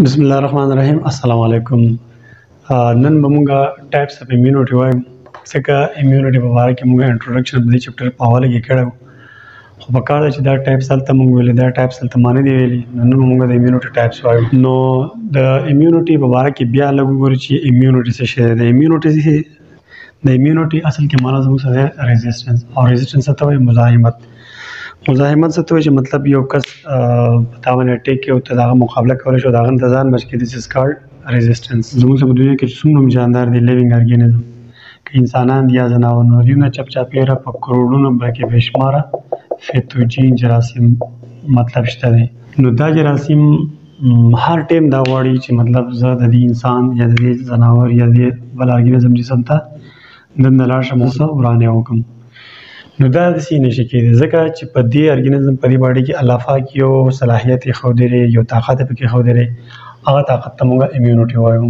بسم الله الرحمن الرحیم. السلام علیکم. نن به موږ ټایپس اف امیونټي وایو. ځکه امیونټي په اړه کې موږ انټروډکشن په دې چپټر په حواله کې کړو، خو په کار ده چې دا ټایپس هلته موږ ویلي، دا ټایپس هلته ما نه دي ویلي. نن موږ د امیونټي ټایپس وایو. نو د امیونټي په اړه کې بیا لږ وګورو چې امیونټي څه شی دی. امیونټي اصل کې معنا زموږ سره ریزिस्टेंस، او ریزिस्टेंस څه ته وایي؟ مزاحمت. مزاحمت څه ته وایي؟ چې مطلب یو کس په تا باندې اټیک کوي او ته د هغه مقابله کولی شو، د هغه نه ځان بچ کړي. دس از کالډ ریزिस्टेंस. زموږ په دنیا کې څومره جاندار دي لیوینګ ارګانیزم، که انسانان دي یا ځناور، نو دوی نه چپچاپېره په کروڑونو بلکې بې شماره پیتوجین جراثیم مطلب شته دی. نو دا جراثیم هر ټیم دا غواړي چې مطلب زه د دې انسان یا د دې ځناور یا د بل ارګانیزم جسم ته دننه لاړ شم، څه ورانه وکړم. نو دا داسې نشي کېدی، ځکه چې په دې ارګانیزم په دې باډي کې الله پاک یو صلاحیت ښودلی، یو طاقت یې پکې ښودلی. هغه طاقت ته موږ امیونټي وایو.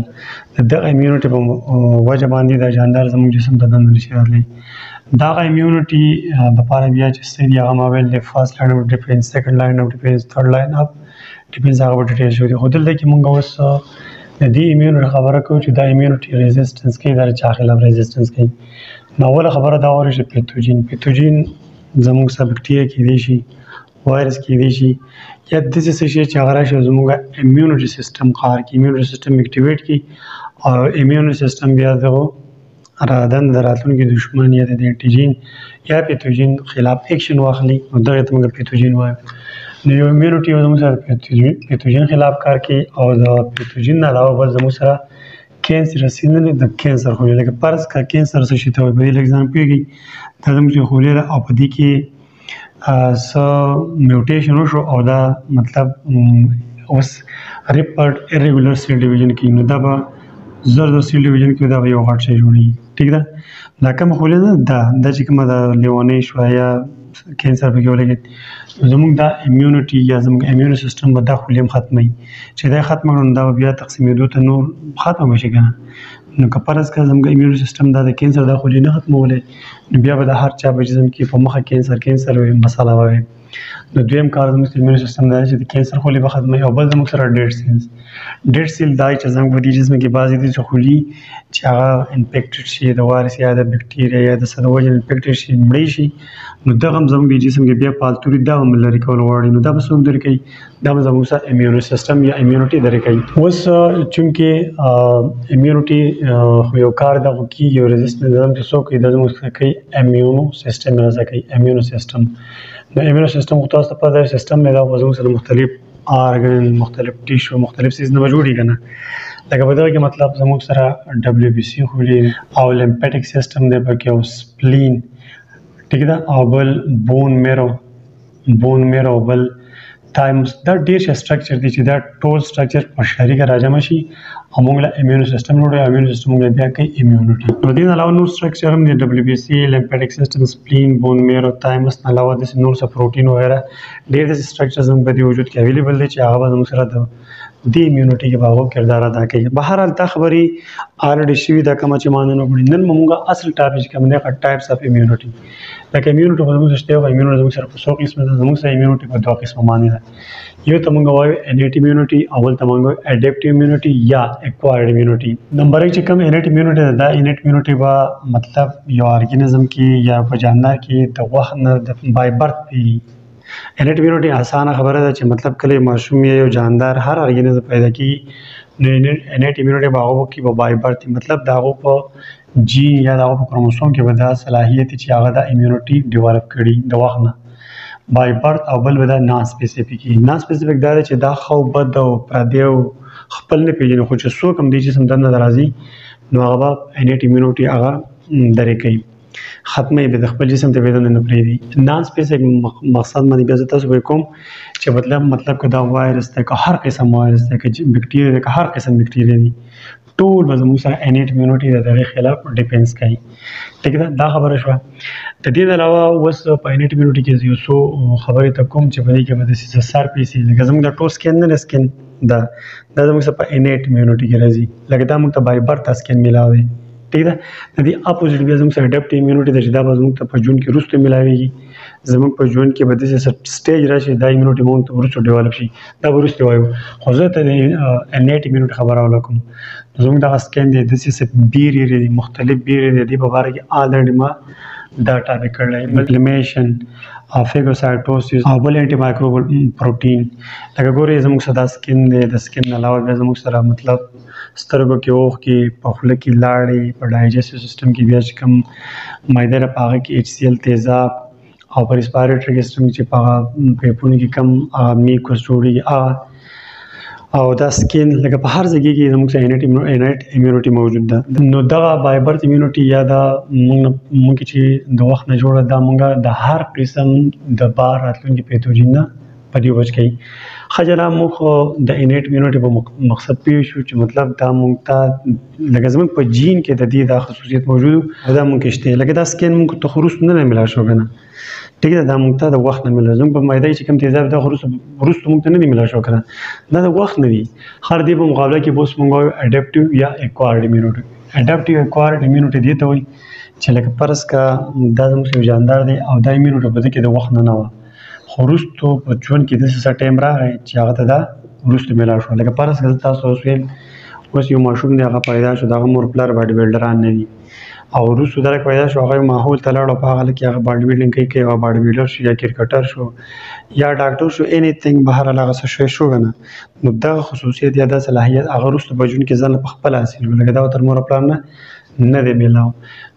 د دغه امیونټي په وجه باندې دا جاندار زموږ جسم ته دننه نشي راتلی. دغه امیونټي دپاره بیا چې څه دي هغه ما ویل دی، فرسټ لاین اف ډیفینس، سیکنډ لاین اف ډیفینس، تھرډ لاین اف ډیفینس، هغه به ډیټیل شوي دي. خو دلته کې موږ اوس د دې امیونټي خبره کوو چې دا امیونټي ریزिस्टेंस کوي، دا چا خلاف ریزिस्टेंस کوي. نو اوله خبره دا وایي چې پیتوجین زموږ سره بکټیریا کېدی شي، وایرس کېدی شي، یا داسې څه شی چې هغه راشي زموږ امیونټي سیسټم کار کوي، امیونټي سیسټم اکټیویټ کړي، او امیونټي سیسټم بیا دغه د راتلونکي دښمن یا د انټیجین یا پیتوجین خلاف ایکشن واخلي، نو دغه ته موږ پیتوجین وایو. نو یو امیونټي زموږ سره پیتوجین خلاف کار کوي، او د پیتوجین نه علاوه بل زموږ سره کینسر رسېدلی، د کینسر خولۍ، لکه فرض کړه کینسر څه شي ته وایي، په دې لږ ځان پوهېږئ. دا زموږ چې خولۍ ده او په دې کې څه میوټیشن وشو، او دا مطلب اوس ریپرډ ایریګولر سیل ډیویژن کوي، نو دا به زر سیل ډیویژن کوي، دا به یو غټ شی جوړېږي. ټیک ده، دا کومه خولۍ ده؟ دا چې کومه د لیونۍ شوه یا کینسر پکې ولګېد، زموږ دا امیونټي یا زموږ امیون سیسټم به دا خولۍ هم ختموي. چې دا یې ختمه کړو نو دا به بیا تقسیمېدو ته نور ختمه به شي که نه. نو که فرض کړه زموږ امیون سیسټم دا د کینسر دا خولۍ نه ختمولی، نو بیا به د هر چا په جسم کې په مخه کینسر وي، مسله به وي. نو دویم کار زموږ امیون سیسټم دا چې د کینسر خولۍ به ختموي، او بل زموږ سره ډیډ سیلز. ډیډ سیل دا چې زموږ په دې جسم کې بعضې دي چې خولي چې هغه انفیکټډ شي، د وایرس یا د بکټیریا یا د څه د وجې انفیکټډ شي، مړی شي، نو دغه هم زموږ د جسم کې بیا فالتو دي، دغه هم لرې کول غواړي. نو دا به څوک لرې کوي؟ دا به زموږ سره امیون سیسټم یا امیونټي لرې کوي. اوس چونکې امیونټي خو یو کار دغه کوي، یو ریزिस्टेंस چې څوک کوي، دا زموږ سره کوي امیونو سیسټم، یې راسره کوي امیونو سیسټم. نو امیونو سیسټم خو تاسو ته پته ده سیسټم دی، دا خو زموږ سره مختلف آرګن، مختلف ټیشو، مختلف څیز نه به جوړي که نه. لکه په دغه کې مطلب زموږ سره WBC خولي او لیمفیټک سیسټم دی پکې، او سپلین، ټیک ده، او بل بون میرو، بل تایمس. دا ډېر ښه سټرکچر دی چې دا ټول سټرکچر په شریکه راجمع شي او موږ له امیون سیسټم جوړوي، امیون سیسټم موږ بیا کوي امیونټي. نو دې نه علاوه نور سټرکچر هم دی، WBC، لیمفیټک سیسټم، سپلین، بون میرو، تایمس نه علاوه داسې نور څه پروټین وغیره ډېر داسې سټرکچر زموږ په دې وجود کې اویلیبل دی چې هغه به زموږ سره د دې امیونټي کې به هغه کردار ادا کوي. بهرحال دا خبرې الریډي شوي ده، کومه چې ما نن وکړې. نن به موږ اصل ټاپک کوم دی، ټایپس اف امیونټي. لکه امیونټي خو زموږ سره شته، امیونټي زموږ سره په څو قسمه ده، زموږ سره امیونټي په دوه قسمه باندې ده. یو ته موږ وایو انیټ امیونټي، او بل ته موږ وایو اډیپټیو امیونټي یا اکوایرډ امیونټي. نمبر 1 چې کوم انیټ امیونټي ده، دا انیټ امیونټي به مطلب یو ارګانیزم کې یا په جاندار کې د وخت نه بای برث وي. انیټ امیونټي اسانه خبره ده چې مطلب کله ماشوم یا یو جاندار هر ارګانیزم پیدا کېږي، نو انیټ امیونټي به هغه کې به بای برث، مطلب د هغو په جین یا د هغو په کروموسوم کې به دا صلاحیت چې هغه د امیونټي ډیولپ کړي د وخت نه بای برث. او بل به دا نان سپیسیفیک. نان سپیسیفیک دا دی چې دا ښه او بد او پردی او خپل نه پېژني، خو چې څوک هم دې جسم دننه راځي نو هغه به انیټ امیونټي هغه درې کوي، ختمه به د خپل جسم ته بدن نه پرېږدي. نان سپیسیفیک مقصد باندې بیا زه تاسو به کوم چې مطلب که دا وایرس دی، که هر قسم وایرس دی، که بکټیریا دی، که هر قسم بکټیریا دی، ټول به زموږ سره انیټ امیونټي د دغې خلاف ډیفینس کوي. ټیک ده، دا خبره شوه. د دې نه علاوه اوس په انیټ امیونټي کې یو څو خبرې ته کوم چې په دې کې به داسې سر پیسي، لکه زموږ د ټول سکین نه سکین دا زموږ سره په انیټ امیونټي کې راځي. لکه دا موږ ته بای برث سکین میلاو دی، ٹھیک ده. د دې اپوزیټ بیا زموږ سره اډاپټیو ایمیونټي ده چې دا به زموږ ته په ژوند کې وروسته ملاویږي. زموږ په ژوند کې به داسې سټیج راشي دا ایمیونټي موږ ته وروسته ډیولپ شي، دا به وروسته وایو. خو زه ته د انیټ ایمیونټي خبره وکړم. زموږ دغه سکین دی داسې بیریې دي، مختلف بیریې دي، دې په باره کې الریډي ما دا ټاپک کړی. انفلمیشن، فیګوسایټوسس او بل انټي مایکروبل پروټین. لکه ګورئ زموږ سره دا سکین دی، د سکین نه علاوه بیا زموږ سره مطلب سترګو کې، اوښ کې، په خوله کې لاړې، په ډایجسټیو سیسټم کې بیا چې کوم معده ده په هغه کې HCl تیزاب، او په ریسپایریټري سیسټم چې په هغه پیپونو کې کم میکوس جوړېږي هغه. او دا سکین لکه په هر ځای کې زموږ سره انیټ ایمیونټي موجود ده. نو دغه بای برث ایمیونټي یا دا موږ چې د وخت نه جوړه دا موږ د هر قسم د بار راتلونکي پیتوجین نه په دې وجه کوي. ښه جناب موږ خو د انیټ ایمیونټي په مقصد پوه شو چې مطلب دا موږ ته لکه زموږ په جین کې د دې دا خصوصیت موجود او دا موږ کې شته. لکه دا سکین موږ ته خو وروسته نه ملا شو که نه، ټیک ده، دا موږ ته د وخت نه ملا. زموږ په معده چې کوم تیزاب دا وروسته موږ ته نه دي ملا شو که نه، دا د وخت نه دي. هر دې په مقابله کې به اوس موږ وایو اډاپټیو یا اکوارډ ایمیونټي. اډاپټیو اکوارډ ایمیونټي دې ته وایي چې لکه فرض کا دا زموږ یو جاندار دی او دا ایمیونټي په دې کې د وخت نه وه، خو وروسته په ژوند کې داسې څه ټایم راغی چې هغه ته دا وروسته ملا شو. لکه فرض کړه تاسو اوس ویل اوس یو ماشوم دی هغه پیدا شو، د هغه مور پلار باډي بلډران نه دي، او وروسته درک پیدا شو هغه ماحول ته لاړ او په هغه کې هغه باډي بلډینګ کوي، هغه باډي بلډر شو یا کرکټر شو یا ډاکټر شو، انیثینګ بهر هغه څه شو که نه. نو دغه خصوصیت یا دا صلاحیت هغه وروسته په ژوند کې ځان په خپله حاصل کړو، لکه دا تر مور پلار نه دی میلاو.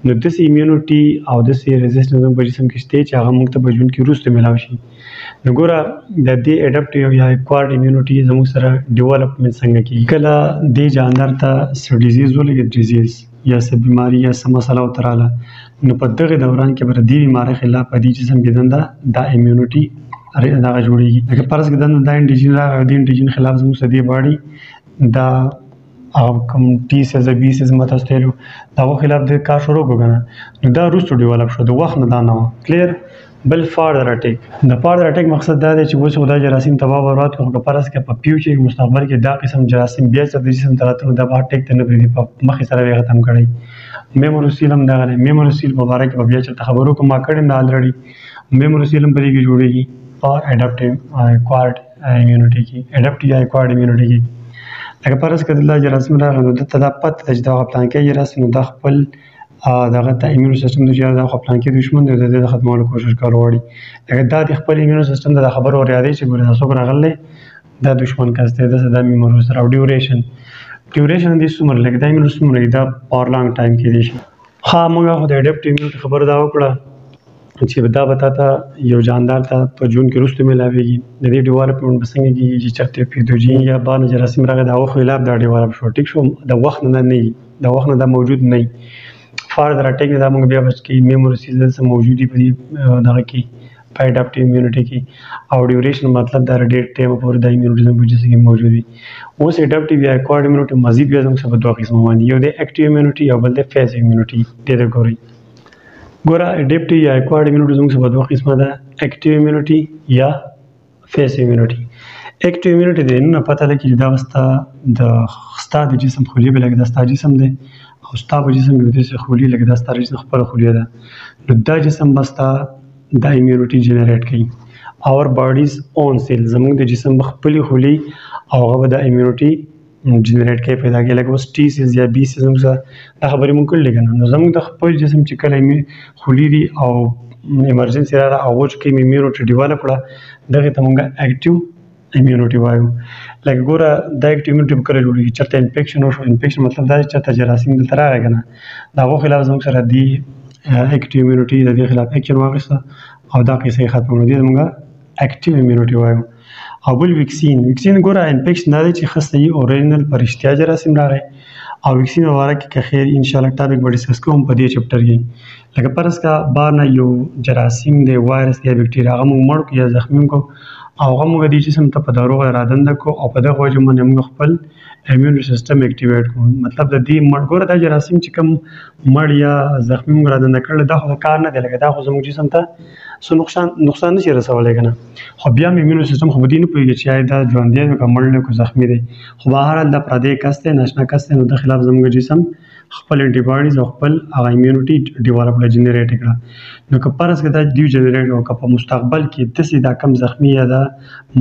نو داسې ایمیونټي او داسې ریزسټنس په جسم کې شته چې هغه موږ ته په ژوند کې وروسته میلاو شي. نو ګوره د دې اډاپټیو یا اکوارډ ایمیونټي زموږ سره ډیولپمنټ څنګه کېږي. کله دې جاندار ته څه ډیزیز ولګي، ډیزیز یا څه بیماري یا څه مسله ورته راغله، نو په دغه دوران کې به د دې بیمارۍ خلاف په دې جسم کې دنده دا ایمیونټي دغه جوړېږي. لکه فرض کړه دنده دا انټیجن راغی او دې انټیجن خلاف زموږ سره دې باډي دا کوم ټي سیلز بي سیلز ماته ستایلو د هغو خلاف د کار شروع کړو که نه، نو دا وروسته ډیولپ شو، د وخت نه دا نه وه. کلیر. بل فاردر اټیک. د فاردر اټیک مقصد دا دی چې اوس خو دا جراثیم تباه برباد کړو، خو که فرض کړه په فیوچر مستقبل کې دا قسم جراثیم بیا چې د جسم ته راتلو دا به اټیک ته نه پرېږدي، په مخکې سره یې ختم کړی. میموروسیل هم دغه دی. میموروسیل په باره کې به بیا چېرته خبرو کوم، ما کړی دا الریډي. میموروسیل هم په دې کې جوړېږي په اډاپټیو اکوارډ ایمیونټي کې، اډاپټیو یا اکوارډ ایمیونټي کې. لکه فرض کړه دلته جراثیم راغی نو دلته دا پته ده چې دغه پلانکی جراثیم نو دا خپل دغه ته ایمیون سیستم د چې دا خو پلانکی دشمن دی، د دې د ختمولو کوشش کول غواړي. لکه دا د خپل ایمیون سیستم د خبرو ور یادوي چې ګوره دا څوک راغلی، دا دشمن کس دی، داسې دا میموروس او ډیوریشن د دې څومره لږ دا ایمیون څومره دا پاور لانګ ټایم کېدی شي. ښه موږ خو د اډاپټیو ایمیونټي خبره دا وکړه چې دا به تا ته یو جاندار ته په ژوند کې وروسته میلاویږي. د دې ډیولپمنټ به څنګه کېږي چې چېرته پیتوجین یا بار نه جراثیم راغی د هغو خلاف دا ډیولپ شو، ټیک شو، د وخت نه نه وي، د وخت نه دا موجود نه وي. فاردر اټیک دا موږ بیا بچ کوي. میموروسیل دلته موجود دي په دې دغه کې په اډاپټیو ایمیونټي کې، او ډیوریشن مطلب دا ډېر ټایم پورې دا ایمیونټي زموږ په جسم کې موجود وي. اوس اډاپټیو یا اکوارډ ایمیونټي مزید بیا زموږ سره په دوه قسمه باندې، یو دی اکټیو ایمیونټي او بل دی فیسیو ایمیونټي. دې ته ګورئ. ګوره اډاپټیو یا اکوارډ ایمیونټي زموږ سره په دوه قسمه ده، اکټیو ایمیونټي یا فیسیو ایمیونټي. اکټیو ایمیونټي دی نو پته لګي چې دا ستا د جسم خولي به لکه دا ستا جسم دی او ستا په جسم کې داسې خولي لکه دا ستا جسم خپله خولي ده، نو دا جسم به ستا دا ایمیونټي جنریټ کوي. اور باډیز اون سیل زموږ د جسم خپلې خولي او هغه به دا ایمیونټي جنریټ کوي، پیدا کوي. لکه اوس ټي سیلز یا بي سیلز زموږ سره دا خبرې مونږ کړلې که نه، نو زموږ د خپل جسم چې کله خولي دي او ایمرجنسي راغله او وچ کوي ایمیونټي ډیولپ کړه، دغې ته مونږ اکټیو ایمیونټي وایو. لکه ګوره دا اکټیو ایمیونټي به کله جوړېږي چېرته انفیکشن وشو. انفیکشن مطلب دا چې چېرته جراثیم دلته راغی که نه، د هغو خلاف زموږ سره دې اکټیو ایمیونټي د دې خلاف ایکشن واخیسته او دا قصه یې ختمه کړه، دې ته مونږ اکټیو ایمیونټي وایو. او بل ویکسین. ویکسین ګوره انفیکشن دا دی چې ښه صحیح اورجینل په رښتیا جراثیم راغی، او ویکسین په باره کې که خیر انشاءالله ټاپک به ډسکس کوم په دې چپټر کې. لکه فرض کړه بار نه یو جراثیم دی، وایرس یا بکټریا، هغه موږ مړ کړو یا زخمي کړو او هغه موږ دې جسم ته په داروغ رادنده کړو او په دغه وجه باندې موږ خپل ایمیون سیستم اکټیویټ کړو. مطلب د دې مړ ګوره دا جراثیم چې کوم مړ یا زخمي موږ رادنده کړل دا خو کار نه دی، لکه دا خو زموږ جسم ته څه نقصان نشي رسولی که نه، خو بیا هم ایمیون سیستم خو په دې نه پوهېږي چې آیا دا ژوندی دی که مړ دی که زخمي دی، خو بهرحال دا پردی کس دی، ناشنا کس دی، نو د خلاف زموږ جسم خپل انټي باډیز او خپل هغه ایمیونټي ډیولپ کړه جنریټ کړه. نو که فرض کړه دا دیو جنریټ او که په مستقبل کې داسې دا کم زخمی یا دا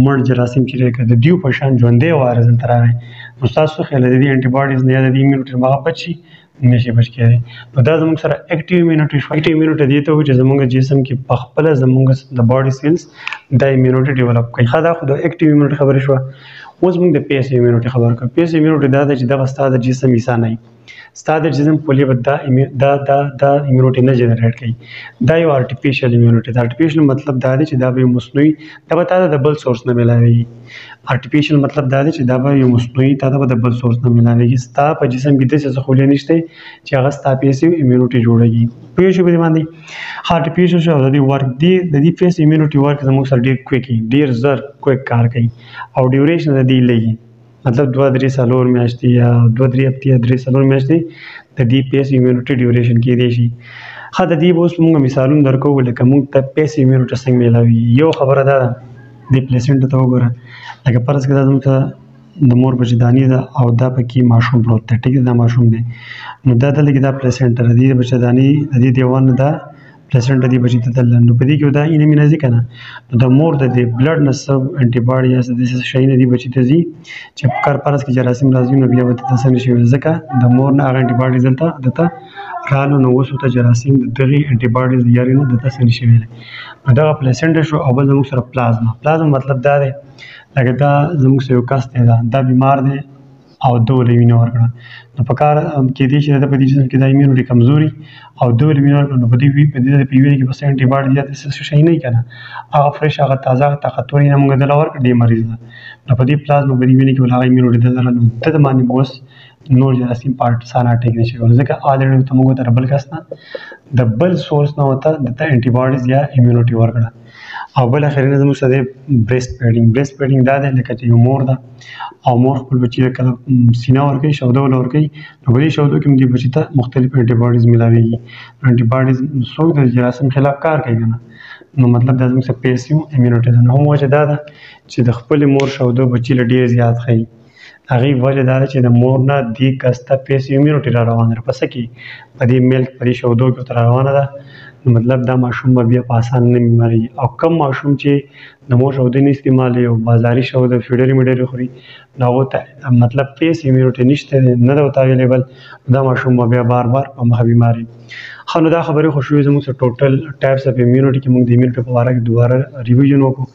مړ جراثیم چې دی که د دیو په شان ژوندی وایرس دلته راغی نو ستاسو خیال د دې انټي باډیز نه یا د دې ایمیونټي نه هغه بچ شي نشي بچ کېدی. نو دا زموږ سره اکټیو ایمیونټي شو. اکټیو ایمیونټي دې ته وایي چې زموږ جسم کې په خپله زموږ د باډي سیلز دا ایمیونټي ډیولپ کوي. ښه دا خو د اکټیو ایمیونټي خبرې شوه. اوس موږ د پیسیو ایمیونټي خبره کوو. پیسیو ایمیونټي دا ده چې دغه ستا د جسم حصه نه وي. ستا د جسم پولې به دا ایمیونټي نه جنریټ کوي. دا یو ارټیفیشل ایمیونټي ده. ارټیفیشل مطلب دا دی چې دا به یو مصنوعي دا به تا ته د بل سورس نه میلاویږي. ارټیفیشل مطلب دا دی چې دا به یو مصنوعي تا ته به د بل سورس نه میلاویږي. ستا په جسم کې داسې څه خولې نشته چې هغه ستا پیسیو ایمیونټي جوړوي. پوه شو په دې باندې؟ ارټیفیشل شو د دې ورک دی د دې پیسیو ایمیونټي ورک زموږ سره ډېر کویک ډېر زر کویک کار کوي او ډیوریشن د دې لږي مطلب 2-3 میاشتې یا 2-3 هفتې یا 3-4 میاشتې د دې پیس ایمیونټي ډیوریشن کېدی شي. ښه د دې به اوس موږ مثالونه درکو لکه موږ ته پیس ایمیونټي څنګه میلاوي. یو خبره دا ده د پلیسنټا ته وګوره لکه فرض کړه دا زموږ ته د مور بچه‌داني ده او دا پکې ماشوم پروت دی. ټیک دا ماشوم دی نو دا دلته کې دا پلیسنټا د دې بچه‌داني د دې دیوال نه دا پلیسنټا دی بچی ته دل نو په دې کې دا اینه مینځي کنه نو د مور د بلډ نه سب انټي باډي یا د شي نه دی بچی ته زی چې کار پرس کې جراثیم راځي نو بیا وته تاسو نشي ځکه د مور نه هغه انټي باډي دلته رالو نو وسو ته جراثیم د دغه انټي باډي یاري نه د تاسو نشي ویل. نو دا پلیسنټا شو او بل زموږ سره پلازما مطلب دا دی لکه دا زموږ سره یو کس دی دا بیمار دی او دوله وینه ورکړه نو په کار کې دي چې د په دې جسم کې د ایمیونټي کمزوري او دوله وینه ورکړه نو په دې په وینه کې بس انټي باډي زیات څه شي نه کنه هغه فرش هغه تازه طاقتور نه موږ د لور کړي مریض نو په دې پلازما په دې وینه کې ولغه ایمیونټي د لرلو ته باندې بوس نور جراثیم پارت سانا ټیک نشي ول ځکه الریډي ته موږ تر بل کس نه د بل سورس نه وته د انټي باډیز یا ایمیونټي ورکړه. او بل اخرینه زموږ سره بریسټ فیډینګ دا دی لکه چې یو مور ده او مور خپل بچی ته کله سینه ورکوي شوده ورکوي نو په دې شودو کې دې بچی ته مختلف انټي باډیز میلاویږي. انټي باډیز څو د جراثیم خلاف کار کوي نه نو مطلب دا زموږ سره پیسیو ایمیونټي ده. نو وجه دا ده چې د خپل مور شوده بچی له ډیر زیات خي هغه وجه دا چې د مور نه دی کسته پیسیو ایمیونټي را روانه پس کې په دې ملک په دې شودو کې تر روانه ده نو مطلب دا ماشوم بیا په آسان نه بیماري او کم ماشوم چې د مور شوده نه استعمالي او بازاري شوده فیډري میډري خوري نو ته مطلب پیس ایمیونټي نشته نه ده اویلیبل دا ماشوم بیا بار په مخ بیماري. خو دا خبره خو شوې زموږ ټوټل ټایپس اف ایمیونټي کې موږ د ایمیونټي په اړه کې دوباره ریویژن وکړو.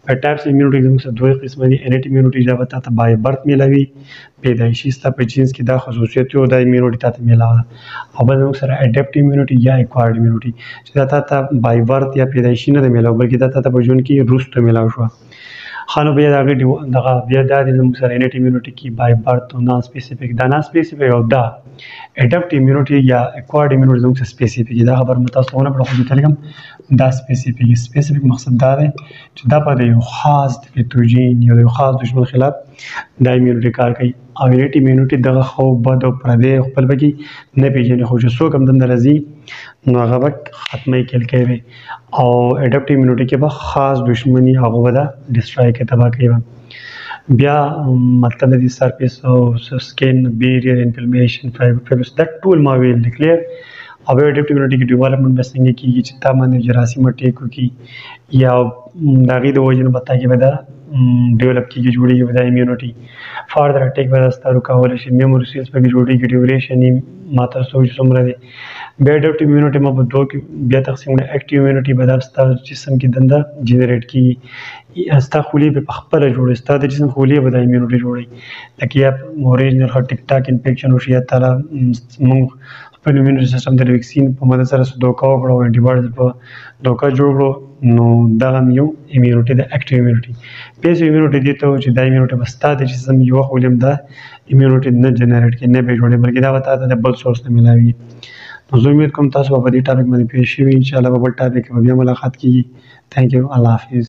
په ټایپس ایمیونټي زموږ سره دوه قسمه دي انټ ایمیونټي دا ته بای برث میلاوي پیدایشي ستا په جینس کې دا خصوصیت یو د ایمیونټي ته میلاوي او بل موږ سره اډاپټ ایمیونټي یا اکوایرډ ایمیونټي چې دا ته بای برث یا پیدایشي نه میلاوي بلکې دا ته په ژوند کې روسته میلاوي شو. خانو بیا دغه بیا د زموږ سره انټ ایمیونټي کې بای برث او نان سپیسیفیک دا نان سپیسیفیک او دا اډاپټ ایمیونټي یا اکوایرډ ایمیونټي زموږ سره سپیسیفیک دا خبر متاسو نه پړو خو تلګم دا سپیسیفیک مقصد دا دی چې دا په یو خاص پیتوجین یا یو خاص دشمن خلاف دا ایمیونټي کار کوي او انټ ایمیونټي دغه خو بد او پردې خپل بګي نه پیژني خو چې څوک هم د راځي نو هغه به ختمه کېل کوي او اډاپټ ایمیونټي کې به خاص دشمنی هغه ودا ډیسټرای کې تباہ کوي. بیا مطلب د سرفیس او سکین بیریر انفلمیشن فایبروس دا ټول ما ویل کلیر او اډاپټ ایمیونټي کې ډیولپمنټ به څنګه کیږي چې تا باندې جراثیم اٹیک وکړي یا دغه د وجنه پتا کې ودا ډیولپ کیږي جوړیږي ودا ایمیونټي فاردر اٹیک به ستاسو کول شي میموري سیلز په کې جوړیږي ډیوریشن ماته سوچ څومره دی. بیا اډاپټ ایمیونټي ما په دوه کې بیا تقسیم کړه. اکټیو ایمیونټي به د جسم کې دنده جنریټ کیږي استا خولي په خپل جوړي استا د جسم خولي به د ایمیونټي جوړي لکه یا اوريجنل هارت اٹیک انفیکشن وشي یا تعالی موږ خپل ایمیونټي سیستم د ویکسین په مدد سره دوکا وکړو انټي باډیز په دوکا جوړ کړو نو دا یو ایمیونټي د اکټیو ایمیونټي. پیسیو ایمیونټي دي ته چې د ایمیونټي بستا د جسم یو خولم دا ایمیونټي نه جنریټ کې نه به جوړي بلکې دا وتا د بل سورس نه ملاوي. نو زه امید کوم تاسو په دې ټاپک باندې پوه شئ ان شاء الله په بل ټاپک کې بیا ملاقات کیږي. ثانک یو الله حافظ.